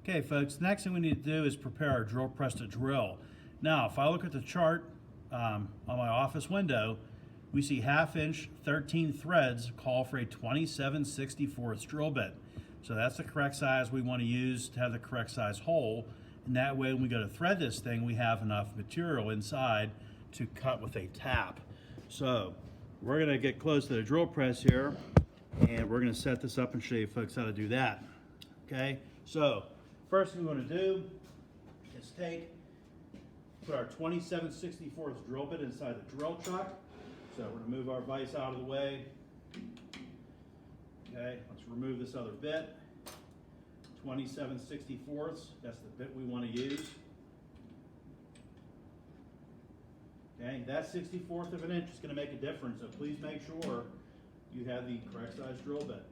Okay folks, the next thing we need to do is prepare our drill press to drill. Now if I look at the chart on my office window, we see 1/2 inch 13 threads call for a 27/64 drill bit. So that's the correct size we want to use to have the correct size hole, and that way when we go to thread this thing we have enough material inside to cut with a tap. So we're going to get close to the drill press here and we're going to set this up and show you folks how to do that. Okay, so first thing we want to do is put our 27/64 drill bit inside the drill chuck. So we're going to move our vise out of the way. Okay, let's remove this other bit. 27/64, that's the bit we want to use. Okay, that 1/64 of an inch is going to make a difference, so please make sure you have the correct size drill bit.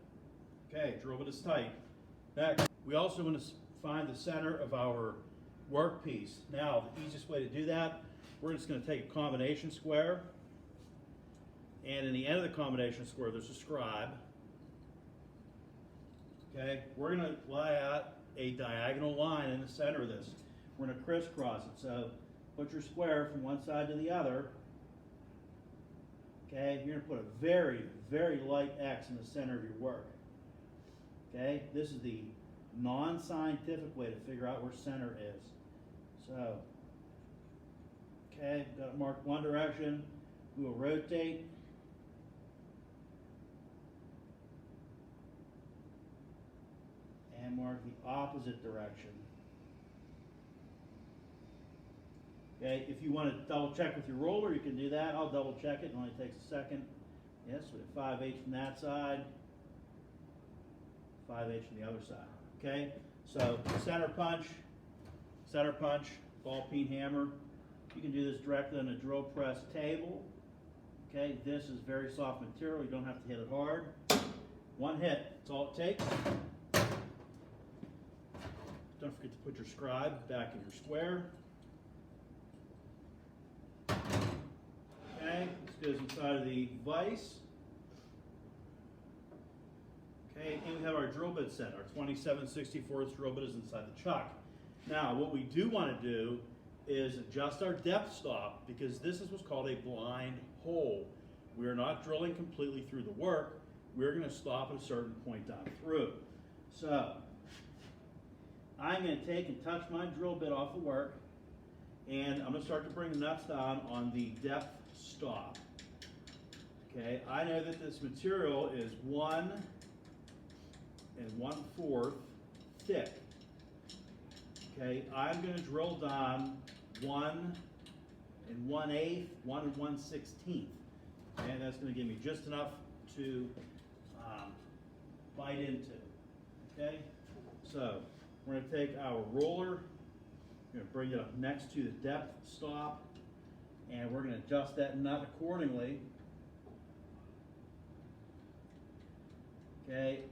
Okay, drill bit is tight. Next, we also want to find the center of our workpiece. Now, the easiest way to do that, we're just going to take a combination square, and in the end of the combination square, there's a scribe. Okay, we're going to lie out a diagonal line in the center of this. We're going to crisscross it. So put your square from one side to the other. Okay, you're going to put a very, very light X in the center of your work. Okay, this is the non-scientific way to figure out where center is. So, okay, got it marked one direction. We will rotate. And mark the opposite direction. Okay, if you want to double check with your roller, you can do that. I'll double check it, it only takes a second. Yes, we have 5/8 from that side, 5/8 from the other side. Okay, so center punch, ball peen hammer. You can do this directly on a drill press table. Okay, this is very soft material, you don't have to hit it hard. One hit, that's all it takes. Don't forget to put your scribe back in your square. Okay, this goes inside of the vise. Okay, and we have our drill bit set. Our 27/64 drill bit is inside the chuck. Now, what we do want to do is adjust our depth stop, because this is what's called a blind hole. We are not drilling completely through the work. We're going to stop at a certain point down through. So, I'm going to take and touch my drill bit off the work, and I'm going to start to bring the nuts down on the depth stop. Okay, I know that this material is 1 1/4 thick. Okay, I'm going to drill down 1 1/8, 1 1/16. And that's going to give me just enough to bite into. Okay, so we're going to take our roller, we're going to bring it up next to the depth stop, and we're going to adjust that nut accordingly. Okay,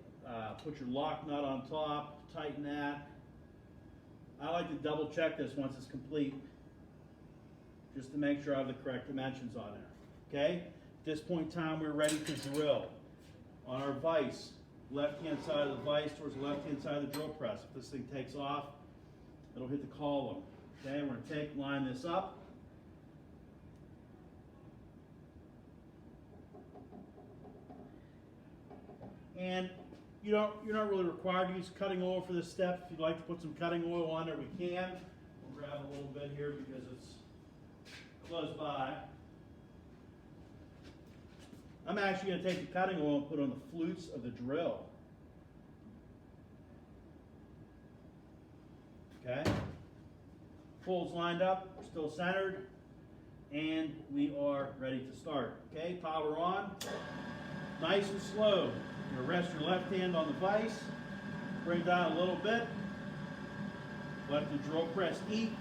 put your lock nut on top, tighten that. I like to double check this once it's complete, just to make sure I have the correct dimensions on there. Okay, at this point in time, we're ready to drill. On our vise, left-hand side of the vise towards the left-hand side of the drill press. If this thing takes off, it'll hit the column. Okay, we're going to line this up. And you're not really required to use cutting oil for this step. If you'd like to put some cutting oil on there, we can. We'll grab a little bit here because it's close by. I'm actually going to take the cutting oil and put it on the flutes of the drill. Okay. Holes lined up, still centered, and we are ready to start. Okay, power on. Nice and slow. You're going to rest your left hand on the vise, bring down a little bit, let the drill press eat.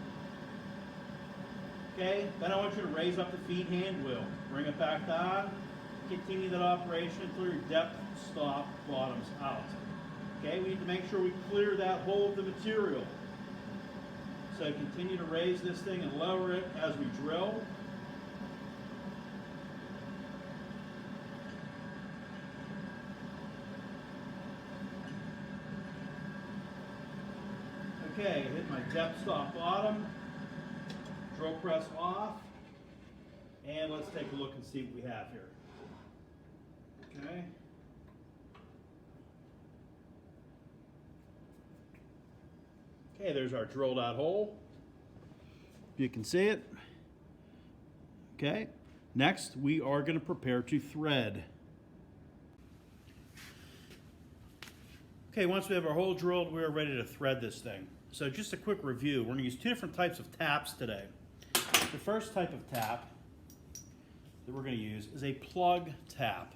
Okay, then I want you to raise up the feed hand wheel, bring it back down, continue that operation until your depth stop bottoms out. Okay, we need to make sure we clear that hole of the material. So continue to raise this thing and lower it as we drill. Okay, hit my depth stop bottom, drill press off, and let's take a look and see what we have here. Okay. Okay, there's our drilled out hole. You can see it. Okay, next we are going to prepare to thread. Okay, once we have our hole drilled, we are ready to thread this thing. So just a quick review. We're going to use two different types of taps today. The first type of tap that we're going to use is a plug tap.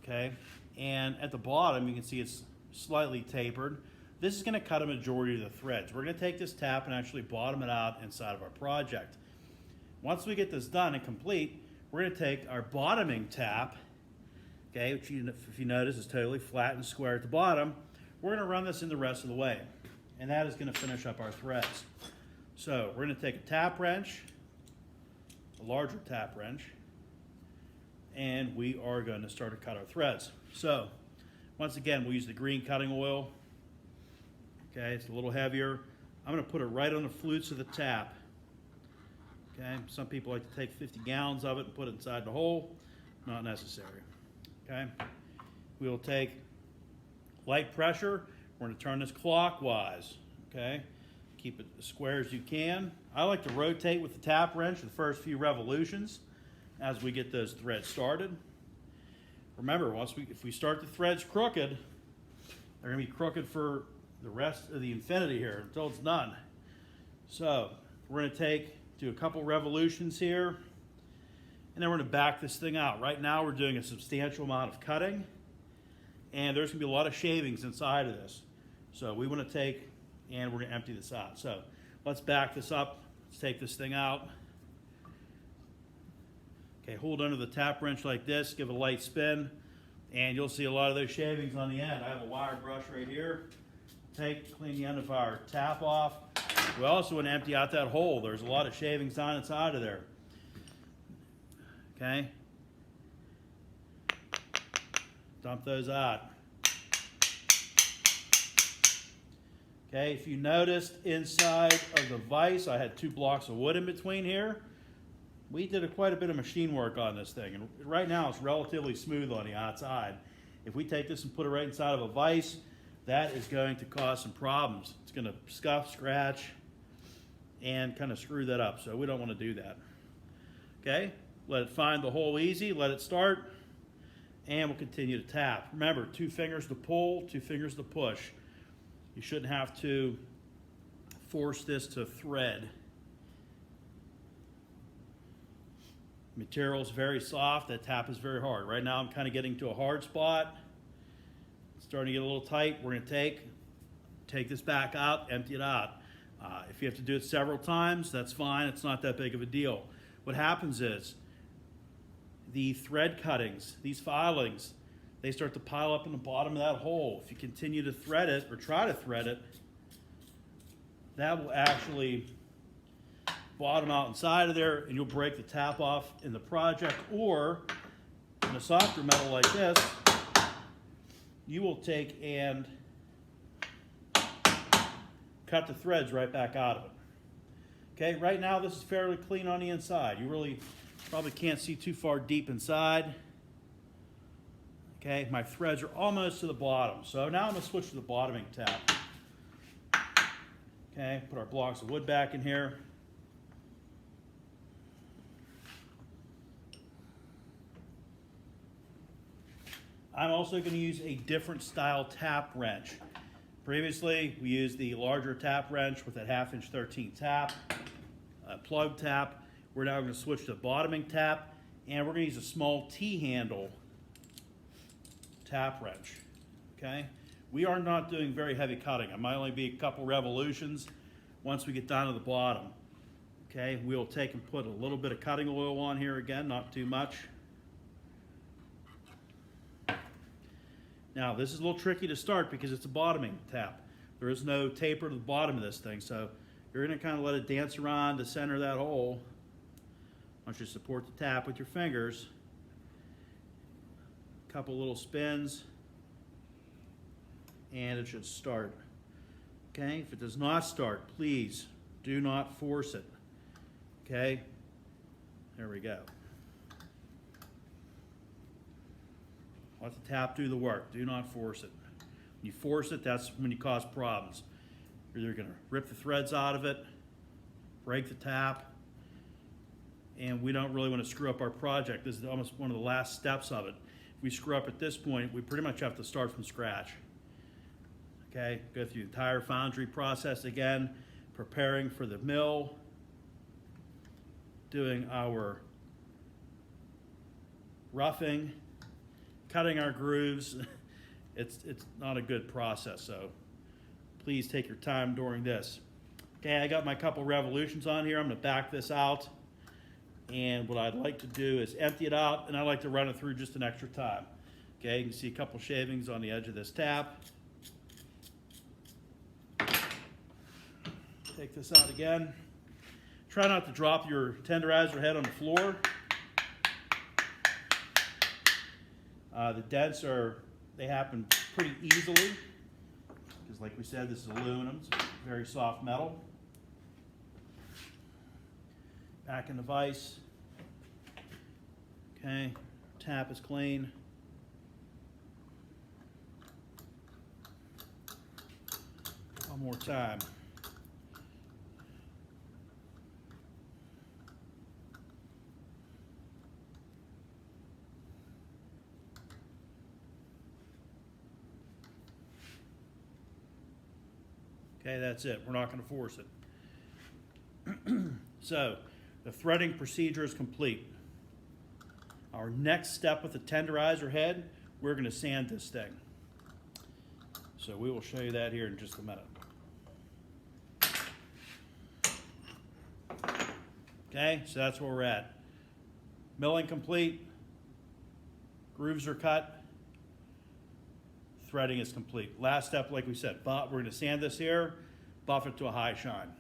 Okay, and at the bottom you can see it's slightly tapered. This is going to cut a majority of the threads. We're going to take this tap and actually bottom it out inside of our project. Once we get this done and complete, we're going to take our bottoming tap, okay, which if you notice is totally flat and square at the bottom. We're going to run this in the rest of the way, and that is going to finish up our threads. So we're going to take a tap wrench, a larger tap wrench, and we are going to start to cut our threads. So once again, we'll use the green cutting oil. Okay, it's a little heavier. I'm going to put it right on the flutes of the tap. Okay, some people like to take 50 gallons of it and put it inside the hole. Not necessary. Okay, we'll take light pressure. We're going to turn this clockwise. Okay, keep it as square as you can. I like to rotate with the tap wrench the first few revolutions as we get those threads started. Remember, if we start the threads crooked, they're going to be crooked for the rest of the infinity here until it's done. So we're going to do a couple revolutions here, and then we're going to back this thing out. Right now we're doing a substantial amount of cutting, and there's going to be a lot of shavings inside of this. So we want to take, and we're going to empty this out. So let's back this up. Let's take this thing out. Okay, hold under the tap wrench like this, give it a light spin, and you'll see a lot of those shavings on the end. I have a wire brush right here. Clean the end of our tap off. We also want to empty out that hole. There's a lot of shavings on inside of there. Okay. Dump those out. Okay, if you noticed inside of the vise, I had 2 blocks of wood in between here. We did quite a bit of machine work on this thing, and right now it's relatively smooth on the outside. If we take this and put it right inside of a vise, that is going to cause some problems. It's going to scuff, scratch, and kind of screw that up, so we don't want to do that. Okay, let it find the hole easy, let it start, and we'll continue to tap. Remember, 2 fingers to pull, 2 fingers to push. You shouldn't have to force this to thread. Material is very soft, that tap is very hard. Right now I'm kind of getting to a hard spot. It's starting to get a little tight. We're going to take this back out, empty it out. If you have to do it several times, that's fine. It's not that big of a deal. What happens is the thread cuttings, these filings, they start to pile up in the bottom of that hole. If you continue to thread it or try to thread it, that will actually bottom out inside of there, and you'll break the tap off in the project, or in a softer metal like this, you will take and cut the threads right back out of it. Okay, right now this is fairly clean on the inside. You really probably can't see too far deep inside. Okay, my threads are almost to the bottom. So now I'm going to switch to the bottoming tap. Okay, put our blocks of wood back in here. I'm also going to use a different style tap wrench. Previously, we used the larger tap wrench with that 1/2" 13 tap, plug tap. We're now going to switch to bottoming tap, and we're going to use a small T-handle tap wrench. Okay, we are not doing very heavy cutting. It might only be a couple revolutions once we get down to the bottom. Okay, we'll take and put a little bit of cutting oil on here again, not too much. Now, this is a little tricky to start because it's a bottoming tap. There is no taper to the bottom of this thing, so you're going to kind of let it dance around the center of that hole. Once you support the tap with your fingers, a couple little spins, and it should start. Okay, if it does not start, please do not force it. Okay, there we go. Let the tap do the work. Do not force it. When you force it, that's when you cause problems. You're either going to rip the threads out of it, break the tap, and we don't really want to screw up our project. This is almost one of the last steps of it. If we screw up at this point, we pretty much have to start from scratch. Okay, go through the entire foundry process again, preparing for the mill, doing our roughing, cutting our grooves. It's not a good process, so please take your time during this. Okay, I got my couple revolutions on here. I'm going to back this out, and what I'd like to do is empty it out, and I like to run it through just an extra time. Okay, you can see a couple shavings on the edge of this tap. Take this out again. Try not to drop your tenderizer head on the floor. The dents they happen pretty easily because, like we said, this is aluminum. It's very soft metal. Back in the vise. Okay, tap is clean. One more time. Okay, that's it. We're not going to force it. So, the threading procedure is complete. Our next step with the tenderizer head, we're going to sand this thing. So we will show you that here in just a minute. Okay, so that's where we're at. Milling complete. Grooves are cut. Threading is complete. Last step, like we said, we're going to sand this here, buff it to a high shine.